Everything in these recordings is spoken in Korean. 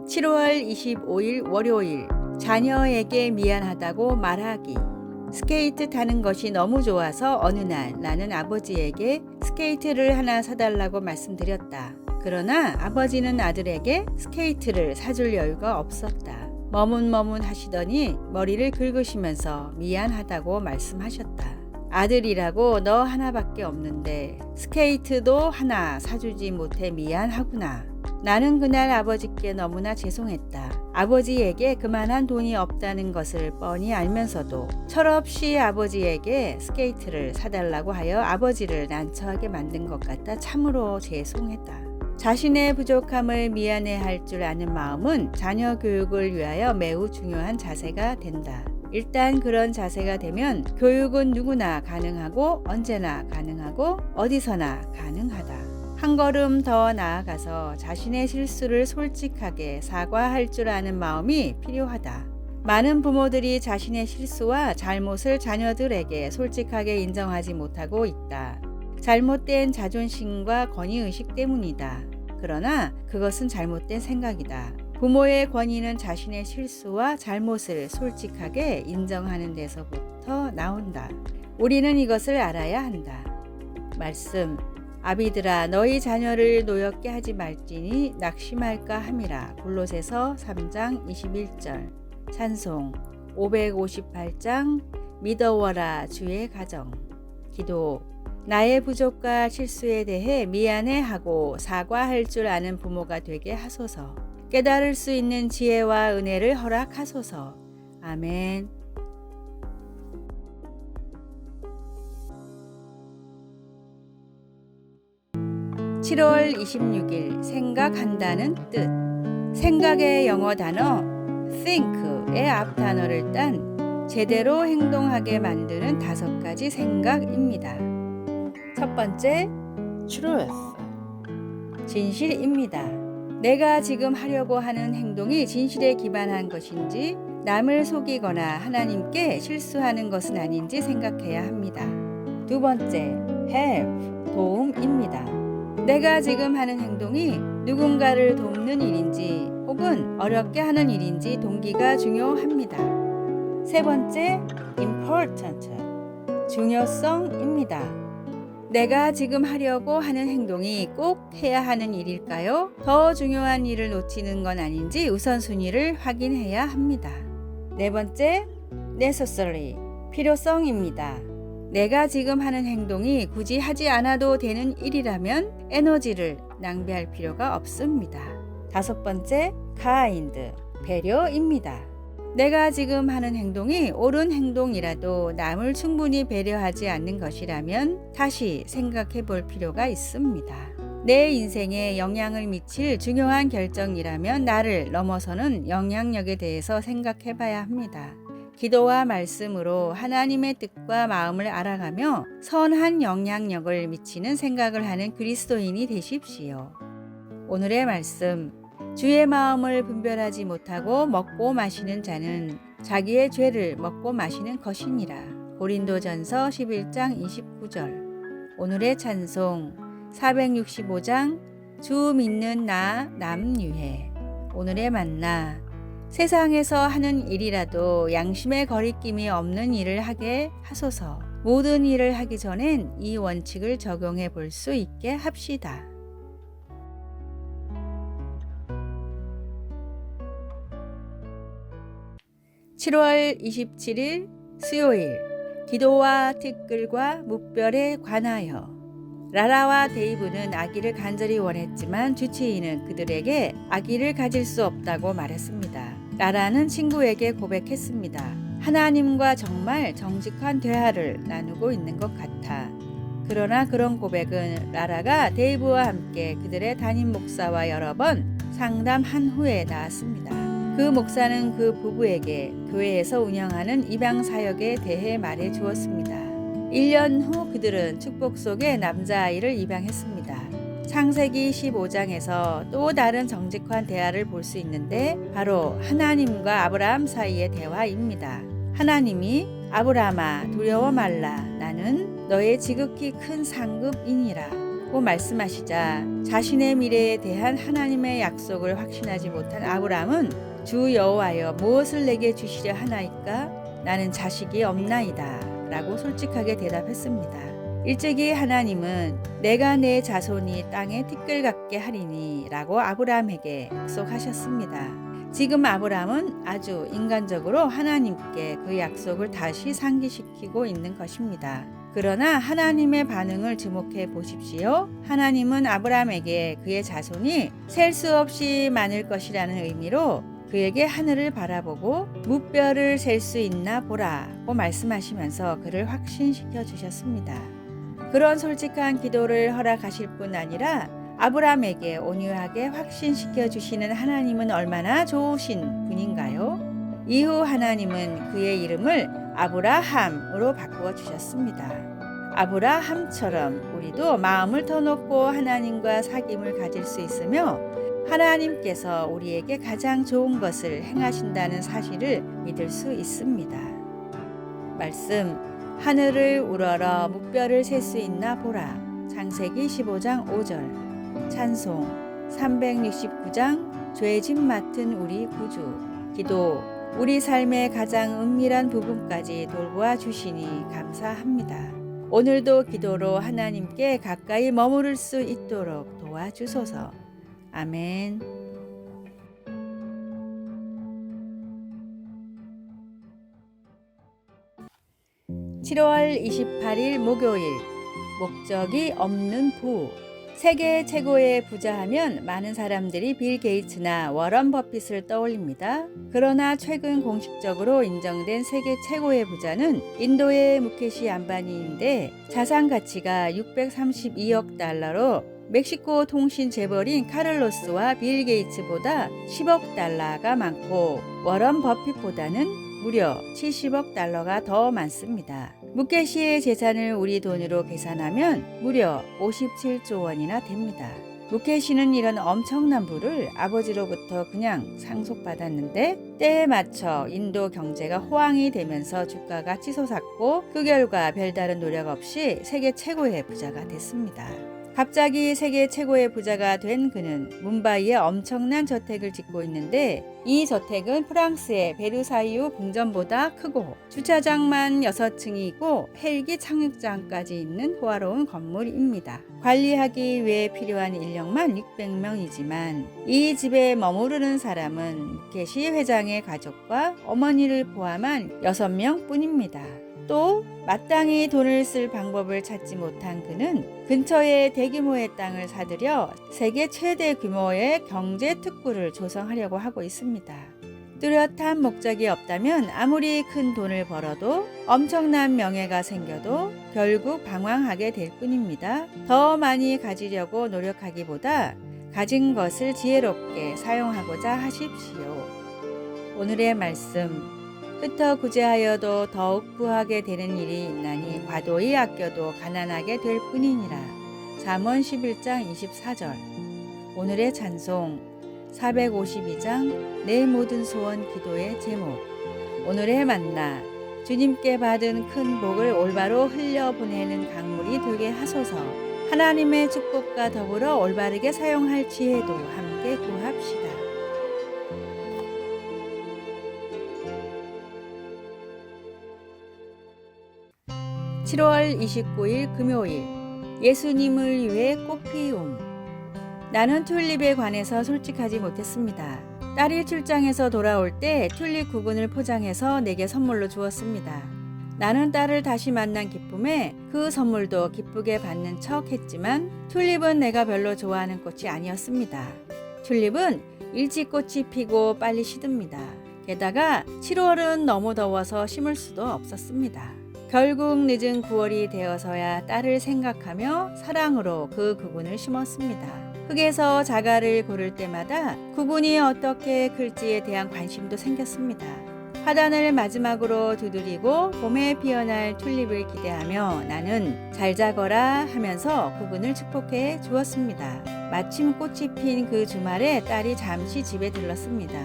7월 25일 월요일, 자녀에게 미안하다고 말하기. 스케이트 타는 것이 너무 좋아서 어느 날 나는 아버지에게 스케이트를 하나 사달라고 말씀드렸다. 그러나 아버지는 아들에게 스케이트를 사줄 여유가 없었다. 머문머문 하시더니 머리를 긁으시면서 미안하다고 말씀하셨다. 아들이라고 너 하나밖에 없는데 스케이트도 하나 사주지 못해 미안하구나. 나는 그날 아버지께 너무나 죄송했다. 아버지에게 그만한 돈이 없다는 것을 뻔히 알면서도 철없이 아버지에게 스케이트를 사달라고 하여 아버지를 난처하게 만든 것 같아 참으로 죄송했다. 자신의 부족함을 미안해할 줄 아는 마음은 자녀 교육을 위하여 매우 중요한 자세가 된다. 일단 그런 자세가 되면 교육은 누구나 가능하고 언제나 가능하고 어디서나 가능하다. 한 걸음 더 나아가서 자신의 실수를 솔직하게 사과할 줄 아는 마음이 필요하다. 많은 부모들이 자신의 실수와 잘못을 자녀들에게 솔직하게 인정하지 못하고 있다. 잘못된 자존심과 권위의식 때문이다. 그러나 그것은 잘못된 생각이다. 부모의 권위는 자신의 실수와 잘못을 솔직하게 인정하는 데서부터 나온다. 우리는 이것을 알아야 한다. 말씀, 아비들아 너희 자녀를 노엽게 하지 말지니 낙심할까 함이라. 골로새서 3장 21절. 찬송 558장 믿어워라 주의 가정. 기도, 나의 부족과 실수에 대해 미안해하고 사과할 줄 아는 부모가 되게 하소서. 깨달을 수 있는 지혜와 은혜를 허락하소서. 아멘. (7월 26일) 생각한다는 뜻. 생각의 영어 단어 think의 앞 단어를 딴 제대로 행동하게 만드는 5가지 생각입니다. 첫 번째, truth. 진실입니다. 내가 지금 하려고 하는 행동이 진실에 기반한 것인지 남을 속이거나 하나님께 실수하는 것은 아닌지 생각해야 합니다. 두 번째, help. 도움입니다. 내가 지금 하는 행동이 누군가를 돕는 일인지 혹은 어렵게 하는 일인지 동기가 중요합니다. 세 번째, important. 중요성입니다. 내가 지금 하려고 하는 행동이 꼭 해야 하는 일일까요? 더 중요한 일을 놓치는 건 아닌지 우선순위를 확인해야 합니다. 네 번째, necessary. 필요성입니다. 내가 지금 하는 행동이 굳이 하지 않아도 되는 일이라면 에너지를 낭비할 필요가 없습니다. 다섯 번째, kind. 배려입니다. 내가 지금 하는 행동이 옳은 행동이라도 남을 충분히 배려하지 않는 것이라면 다시 생각해 볼 필요가 있습니다. 내 인생에 영향을 미칠 중요한 결정이라면 나를 넘어서는 영향력에 대해서 생각해 봐야 합니다. 기도와 말씀으로 하나님의 뜻과 마음을 알아가며 선한 영향력을 미치는 생각을 하는 그리스도인이 되십시오. 오늘의 말씀, 주의 마음을 분별하지 못하고 먹고 마시는 자는 자기의 죄를 먹고 마시는 것이니라. 고린도전서 11장 29절. 오늘의 찬송 465장 주 믿는 나 남유해. 오늘의 만나, 세상에서 하는 일이라도 양심의 거리낌이 없는 일을 하게 하소서. 모든 일을 하기 전엔 이 원칙을 적용해 볼 수 있게 합시다. (7월 27일) 수요일, 기도와 티끌과 무별에 관하여. 라라와 데이브는 아기를 간절히 원했지만 주치의는 그들에게 아기를 가질 수 없다고 말했습니다. 라라는 친구에게 고백했습니다. 하나님과 정말 정직한 대화를 나누고 있는 것 같아. 그러나 그런 고백은 라라가 데이브와 함께 그들의 담임 목사와 여러 번 상담한 후에 나왔습니다. 그 목사는 그 부부에게 교회에서 운영하는 입양 사역에 대해 말해 주었습니다. 1년 후 그들은 축복 속에 남자아이를 입양했습니다. 창세기 15장에서 또 다른 정직한 대화를 볼 수 있는데 바로 하나님과 아브라함 사이의 대화입니다. 하나님이 아브라함아 두려워 말라. 나는 너의 지극히 큰 상급이니라. 고 말씀하시자 자신의 미래에 대한 하나님의 약속을 확신하지 못한 아브라함은 주 여호와여 무엇을 내게 주시려 하나이까? 나는 자식이 없나이다 라고 솔직하게 대답했습니다. 일찍이 하나님은 내가 내 자손이 땅에 티끌 같게 하리니 라고 아브라함에게 약속하셨습니다. 지금 아브라함은 아주 인간적으로 하나님께 그 약속을 다시 상기시키고 있는 것입니다. 그러나 하나님의 반응을 주목해 보십시오. 하나님은 아브라함에게 그의 자손이 셀 수 없이 많을 것이라는 의미로 그에게 하늘을 바라보고 무뼈를 셀 수 있나 보라고 말씀하시면서 그를 확신시켜 주셨습니다. 그런 솔직한 기도를 허락하실 뿐 아니라 아브라함에게 온유하게 확신시켜 주시는 하나님은 얼마나 좋으신 분인가요? 이후 하나님은 그의 이름을 아브라함으로 바꾸어 주셨습니다. 아브라함처럼 우리도 마음을 터놓고 하나님과 사귐을 가질 수 있으며 하나님께서 우리에게 가장 좋은 것을 행하신다는 사실을 믿을 수 있습니다. 말씀, 하늘을 우러러 무뼈를 셀 수 있나 보라. 창세기 15장 5절. 찬송 369장 죄짐 맡은 우리 구주. 기도, 우리 삶의 가장 은밀한 부분까지 돌보아 주시니 감사합니다. 오늘도 기도로 하나님께 가까이 머무를 수 있도록 도와주소서. 아멘. 7월 28일 목요일. 목적이 없는 부. 세계 최고의 부자하면 많은 사람들이 빌 게이츠나 워런 버핏을 떠올립니다. 그러나 최근 공식적으로 인정된 세계 최고의 부자는 인도의 무케시 암바니인데 자산 가치가 632억 달러로 멕시코 통신 재벌인 카를로스와 빌 게이츠보다 10억 달러가 많고 워런 버핏보다는 무려 70억 달러가 더 많습니다. 무케시의 재산을 우리 돈으로 계산하면 무려 57조 원이나 됩니다. 무케시는 이런 엄청난 부를 아버지로부터 그냥 상속받았는데 때에 맞춰 인도 경제가 호황이 되면서 주가가 치솟았고 그 결과 별다른 노력 없이 세계 최고의 부자가 됐습니다. 갑자기 세계 최고의 부자가 된 그는 뭄바이에 엄청난 저택을 짓고 있는데 이 저택은 프랑스의 베르사유 궁전보다 크고 주차장만 6층이고 헬기 착륙장까지 있는 호화로운 건물입니다. 관리하기 위해 필요한 인력만 600명이지만 이 집에 머무르는 사람은 무케시 회장의 가족과 어머니를 포함한 6명 뿐입니다. 또 마땅히 돈을 쓸 방법을 찾지 못한 그는 근처에 대규모의 땅을 사들여 세계 최대 규모의 경제 특구를 조성하려고 하고 있습니다. 뚜렷한 목적이 없다면 아무리 큰 돈을 벌어도 엄청난 명예가 생겨도 결국 방황하게 될 뿐입니다. 더 많이 가지려고 노력하기보다 가진 것을 지혜롭게 사용하고자 하십시오. 오늘의 말씀, 흩어 구제하여도 더욱 부하게 되는 일이 있나니 과도히 아껴도 가난하게 될 뿐이니라. 잠언 11장 24절. 오늘의 찬송 452장 내 모든 소원 기도의 제목. 오늘의 만나, 주님께 받은 큰 복을 올바로 흘려보내는 강물이 되게 하소서. 하나님의 축복과 더불어 올바르게 사용할 지혜도 함께 구합시다. (7월 29일) 금요일. 예수님을 위해 꽃피움. 나는 튤립에 관해서 솔직하지 못했습니다. 딸이 출장에서 돌아올 때 튤립 구근을 포장해서 내게 선물로 주었습니다. 나는 딸을 다시 만난 기쁨에 그 선물도 기쁘게 받는 척 했지만 튤립은 내가 별로 좋아하는 꽃이 아니었습니다. 튤립은 일찍 꽃이 피고 빨리 시듭니다. 게다가 7월은 너무 더워서 심을 수도 없었습니다. 결국 늦은 9월이 되어서야 딸을 생각하며 사랑으로 그 구근을 심었습니다. 흙에서 자갈을 고를 때마다 구근이 어떻게 클지에 대한 관심도 생겼습니다. 화단을 마지막으로 두드리고 봄에 피어날 튤립을 기대하며 나는 잘 자거라 하면서 구근을 축복해 주었습니다. 마침 꽃이 핀 그 주말에 딸이 잠시 집에 들렀습니다.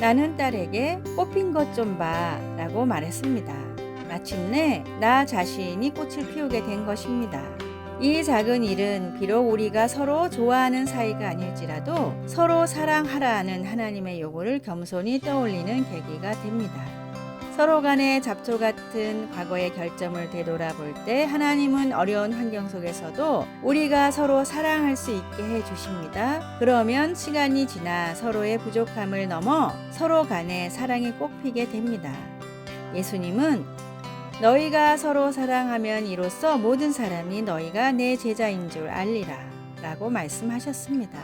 나는 딸에게 꽃 핀 것 좀 봐 라고 말했습니다. 마침내 나 자신이 꽃을 피우게 된 것입니다. 이 작은 일은 비록 우리가 서로 좋아하는 사이가 아닐지라도 서로 사랑하라는 하나님의 요구를 겸손히 떠올리는 계기가 됩니다. 서로 간의 잡초 같은 과거의 결점을 되돌아볼 때 하나님은 어려운 환경 속에서도 우리가 서로 사랑할 수 있게 해 주십니다. 그러면 시간이 지나 서로의 부족함을 넘어 서로 간의 사랑이 꽃피게 됩니다. 예수님은 너희가 서로 사랑하면 이로써 모든 사람이 너희가 내 제자인 줄 알리라 라고 말씀하셨습니다.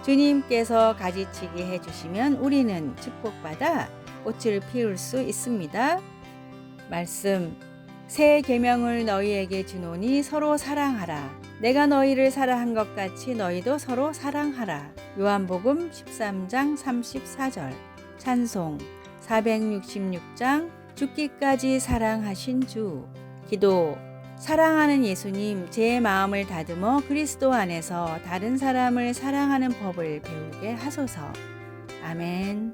주님께서 가지치기 해주시면 우리는 축복받아 꽃을 피울 수 있습니다. 말씀, 새 계명을 너희에게 주노니 서로 사랑하라. 내가 너희를 사랑한 것 같이 너희도 서로 사랑하라. 요한복음 13장 34절. 찬송 466장 죽기까지 사랑하신 주. 기도, 사랑하는 예수님, 제 마음을 다듬어 그리스도 안에서 다른 사람을 사랑하는 법을 배우게 하소서. 아멘.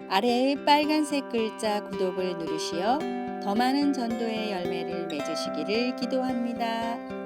아래의 빨간색 글자 구독을 누르시어 더 많은 전도의 열매를 맺으시기를 기도합니다.